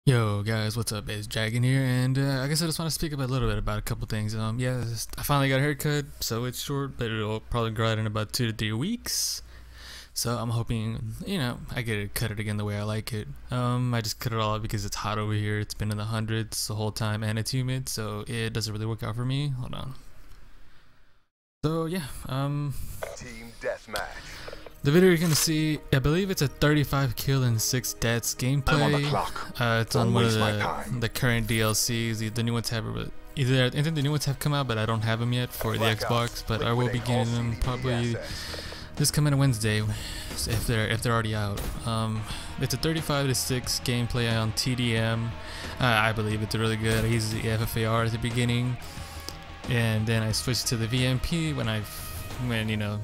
Yo guys, what's up? It's Dragon here, and I guess I just want to speak about a little bit about a couple things. I finally got a haircut, so it's short, but it'll probably grow out in about 2 to 3 weeks. So I'm hoping, I get to cut it again the way I like it. I just cut it all out because it's hot over here. It's been in the hundreds the whole time, and it's humid, so it doesn't really work out for me. Hold on. So yeah, Team deathmatch. the video you're gonna see, I believe it's a 35 kill and 6 deaths gameplay. I'm on the clock. It's on one of the current DLCs. The new ones have I think the new ones have come out, but I don't have them yet for the Xbox. But I will be getting them probably this coming Wednesday, if they're already out. It's a 35 to 6 gameplay on TDM. I believe it's really good. I used the FFAR at the beginning, and then I switched to the VMP when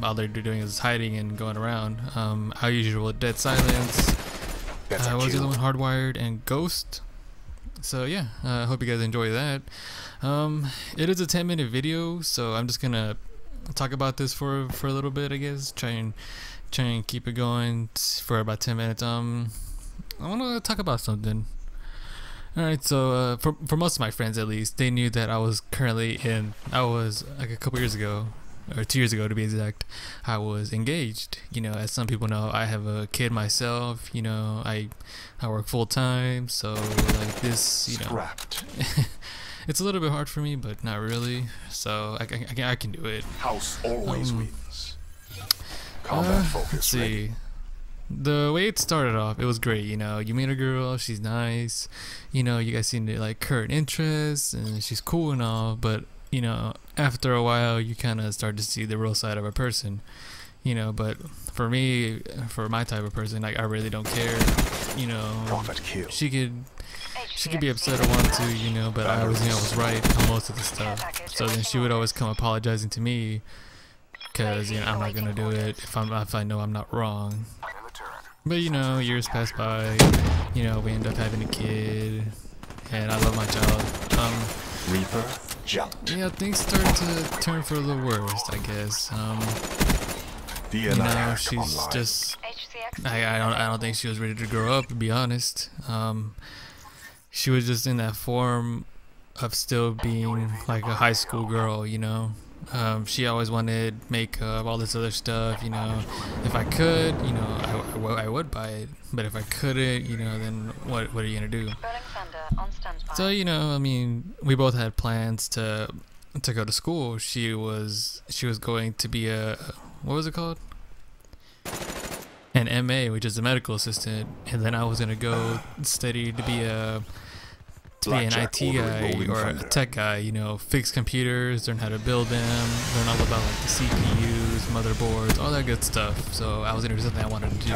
all they're doing is hiding and going around. How usual, Dead Silence. I was the other one, Hardwired, and Ghost. So yeah, I hope you guys enjoy that. It is a 10-minute video, so I'm just gonna talk about this for a little bit, I guess. Try and keep it going for about 10 minutes. I want to talk about something. Alright, so for most of my friends at least, they knew that I was like a couple years ago, or 2 years ago to be exact, I was engaged. As some people know, I have a kid myself. I work full time, so like this, Scrapped. it's a little bit hard for me, but not really. So I can do it. House always wins. Combat focus. Let's see. The way it started off, it was great. You meet a girl, she's nice. You guys seem to like current interests, and she's cool and all. But after a while, you kind of start to see the real side of a person. But for me, for my type of person, like I really don't care. Profit kill. She could be upset or want to, but I always was right on most of the stuff. So then she would always come apologizing to me, because I'm not gonna do it if I know I'm not wrong. But years pass by. We end up having a kid, and I love my child. Reaper jumped. Yeah, things start to turn for the worst, I guess. She's just. I don't think she was ready to grow up, to be honest. She was just in that form of still being like a high school girl, She always wanted makeup, all this other stuff, If I could, I would buy it. But if I couldn't, then what are you gonna do? So, we both had plans to go to school. She was going to be what was it called? An MA, which is a medical assistant, and then I was gonna go study to be an IT guy or a tech guy, fix computers, learn how to build them, learn all about like the CPUs, motherboards, all that good stuff. So I was gonna do something I wanted to do.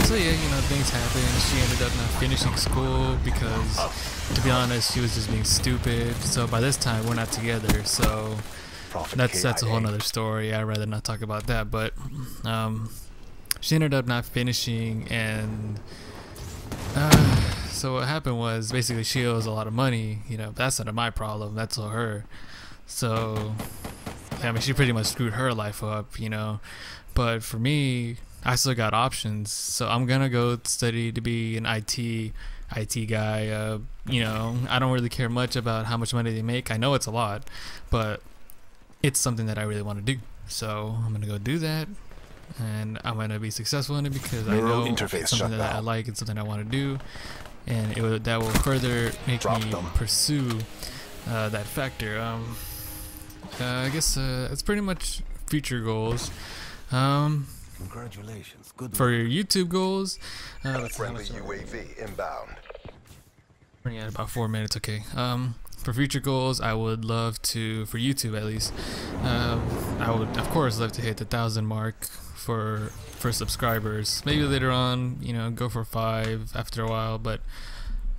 So yeah, things happened. She ended up not finishing school because, to be honest, she was just being stupid. So by this time, we're not together. So that's a whole nother story. I'd rather not talk about that. But she ended up not finishing, and so what happened was basically she owes a lot of money. That's not my problem. That's all her. So she pretty much screwed her life up. But for me, I still got options. So I'm gonna go study to be an IT guy. I don't really care much about how much money they make. I know it's a lot, but it's something that I really want to do. So I'm gonna go do that, and I'm gonna be successful in it because I know it's something that I like and something I want to do, and that will further make me pursue that factor. I guess it's pretty much future goals. Congratulations. Good for your YouTube goals, friendly UAV inbound. Running at about 4 minutes. Okay. For future goals, I would love to, for YouTube at least, I would of course love to hit the 1,000 mark for subscribers. Maybe later on, go for 5 after a while. But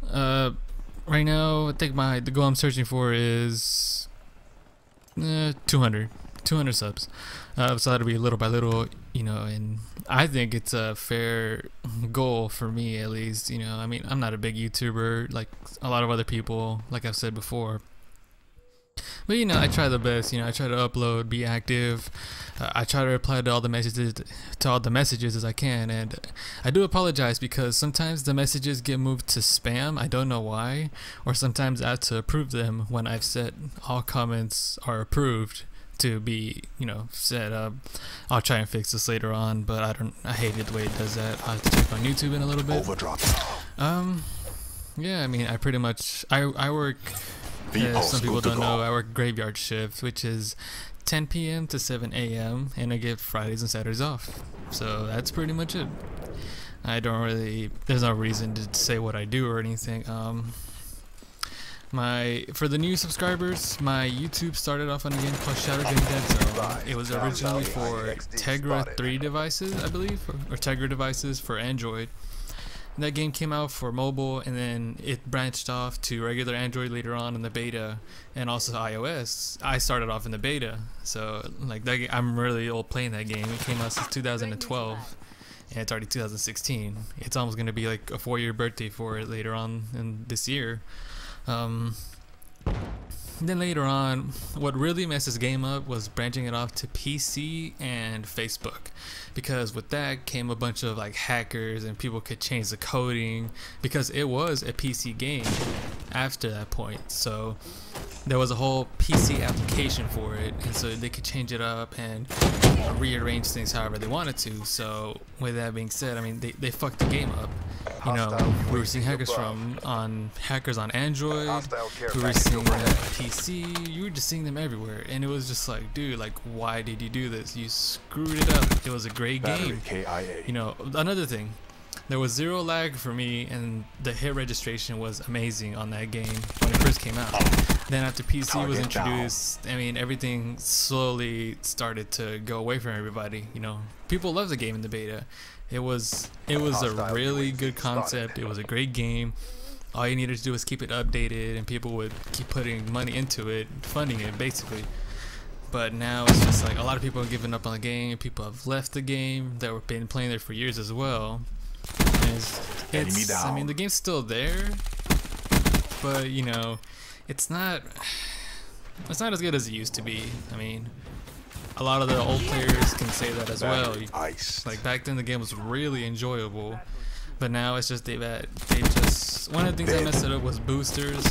right now, I think the goal I'm searching for is 200 subs. So that'll be little by little, and I think it's a fair goal for me, at least. I'm not a big YouTuber like a lot of other people, like I've said before, But you know, I try the best. You know, I try to upload, be active. I try to reply to all the messages as I can, and I do apologize because sometimes the messages get moved to spam. I don't know why, or sometimes I have to approve them when I've set all comments are approved to be, you know, set up. I'll try and fix this later on, but I hate it the way it does that. I'll have to check on YouTube in a little bit. Yeah, I mean, I pretty much I work. Some people don't know, I work graveyard shift, which is 10 p.m. to 7 a.m. and I get Fridays and Saturdays off. So that's pretty much it. I don't really, there's no reason to say what I do or anything. For the new subscribers, my YouTube started off on a game called Shadow Game Dead Zone. It was originally for Tegra 3 devices, I believe, or Tegra devices for Android. That game came out for mobile, and then it branched off to regular Android later on in the beta, and also iOS. I started off in the beta, so like that, I'm really old playing that game. It came out since 2012, and it's already 2016. It's almost gonna be like a 4-year birthday for it later on in this year. Then later on, what really messed this game up was branching it off to PC and Facebook, because with that came a bunch of like hackers and people could change the coding, because it was a PC game after that point. So there was a whole PC application for it, and so they could change it up and rearrange things however they wanted to. So with that being said, I mean, they fucked the game up. You know, we were seeing hackers on Android, we were seeing them on PC, you were just seeing them everywhere, and it was just like, dude, like, why did you do this? You screwed it up. It was a great game. You know, another thing, there was zero lag for me, and the hit registration was amazing on that game when it first came out. Then after PC was introduced, I mean, everything slowly started to go away from everybody. You know, people loved the game in the beta. It was a really good concept. It was a great game. All you needed to do was keep it updated, and people would keep putting money into it, funding it basically. But now it's just like a lot of people have given up on the game. People have left the game that were been playing there for years as well. And I mean, the game's still there, but you know, it's not as good as it used to be. I mean, a lot of the old players can say that as well. Like back then the game was really enjoyable, but now it's just one of the things that messed it up was boosters,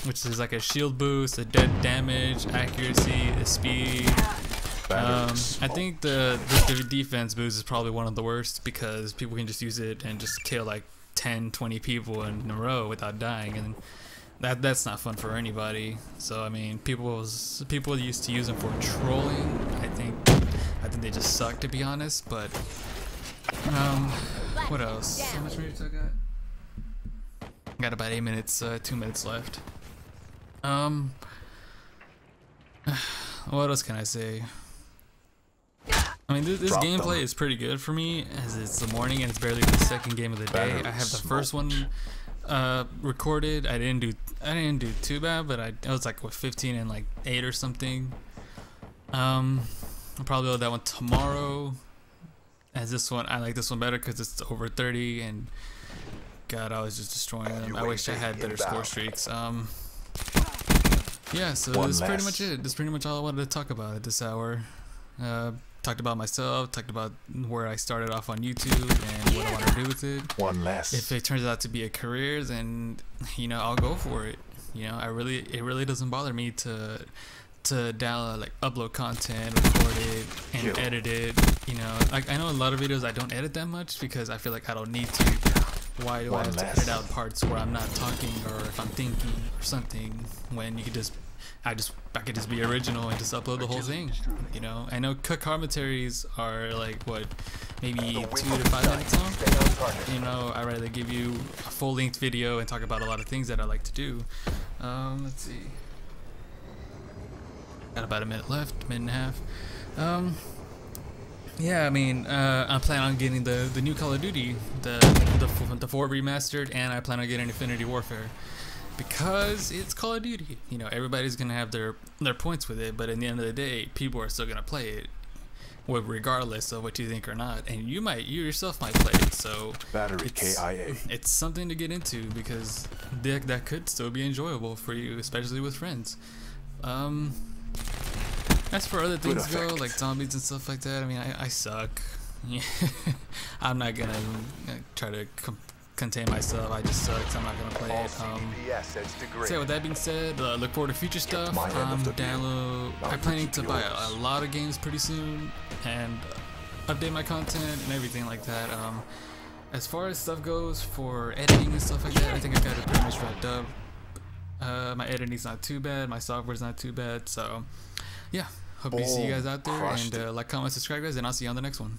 which is like a shield boost, a dead damage, accuracy, a speed. I think the defense boost is probably one of the worst, because people can just use it and just kill like 10-20 people in a row without dying, and that's not fun for anybody. So I mean, people used to use them for trolling. I think they just suck, to be honest. But what else? How much minutes I got? Got about 8 minutes, 2 minutes left. What else can I say? I mean, this gameplay is pretty good for me, as it's the morning and it's barely the second game of the day. I have the first one recorded. I didn't do too bad, but I was like, what, 15 and like 8 or something. I'll probably load that one tomorrow. As this one, I like this one better because it's over 30, and God, I was just destroying them. I wish I had better score streaks. Yeah, so that's pretty much it. That's pretty much all I wanted to talk about at this hour. Talked about myself, talked about where I started off on YouTube and what I want to do with it. If it turns out to be a career, then you know, I'll go for it. You know, it really doesn't bother me to download, like, upload content, record it, and edit it. You know, like, I know a lot of videos I don't edit that much because I feel like I don't need to. Why do I have to edit out parts where I'm not talking, or if I'm thinking or something, when you could just I could just be original and just upload the whole thing. You know, I know cut commentaries are like, what, maybe 2 to 5 minutes long. You know, I'd rather give you a full-length video and talk about a lot of things that I like to do. Let's see. Got about a minute left, minute and a half. Yeah, I mean, I plan on getting the new Call of Duty, the 4 remastered, and I plan on getting Infinity Warfare. Because it's Call of Duty, you know, everybody's gonna have their points with it, but in the end of the day, people are still gonna play it, regardless of what you think or not. And you yourself might play it, so it's something to get into, because that could still be enjoyable for you, especially with friends. As for other things go, like zombies and stuff like that, I mean, I suck. I'm not gonna try to contain myself. I just suck, so I'm not gonna play it. So with that being said, look forward to future stuff. I'm planning to buy a lot of games pretty soon and update my content and everything like that. As far as stuff goes for editing and stuff like that, I think I got it pretty much wrapped up. My editing's not too bad, my software's not too bad, so yeah. Hope to see you guys out there, and like, comment, subscribe, guys, and I'll see you on the next one.